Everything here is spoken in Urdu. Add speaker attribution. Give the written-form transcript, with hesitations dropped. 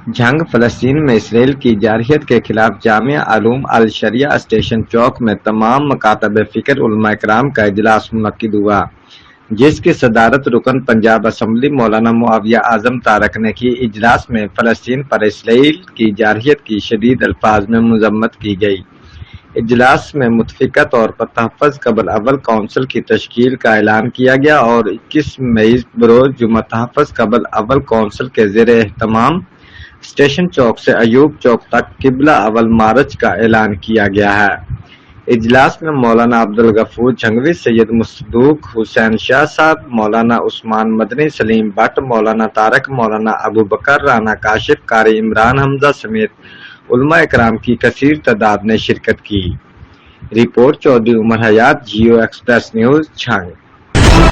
Speaker 1: جنگ فلسطین میں اسرائیل کی جارحیت کے خلاف جامعہ علوم الشریعہ اسٹیشن چوک میں تمام مکاتب فکر علماء کرام کا اجلاس منعقد ہوا، جس کی صدارت رکن پنجاب اسمبلی مولانا معاویہ اعظم طارق نے کی۔ اجلاس میں فلسطین پر اسرائیل کی جارحیت کی شدید الفاظ میں مذمت کی گئی۔ اجلاس میں متفقہ طور پر تحفظ قبل اول کونسل کی تشکیل کا اعلان کیا گیا اور 21 مئی بروز جمعہ تحفظ قبل اول کونسل کے زیر اہتمام اسٹیشن چوک سے ایوب چوک تک قبلہ اول مارچ کا اعلان کیا گیا ہے۔ اجلاس میں مولانا عبدالغفور جھنگوی، سید مصدوق حسین شاہ صاحب، مولانا عثمان مدنی، سلیم بٹ، مولانا طارق، مولانا ابو بکر، رانا کاشف، قاری عمران حمزہ سمیت علماء کرام کی کثیر تعداد نے شرکت کی۔ رپورٹ چودھری عمر حیات، جیو ایکسپریس نیوز، چھنگ۔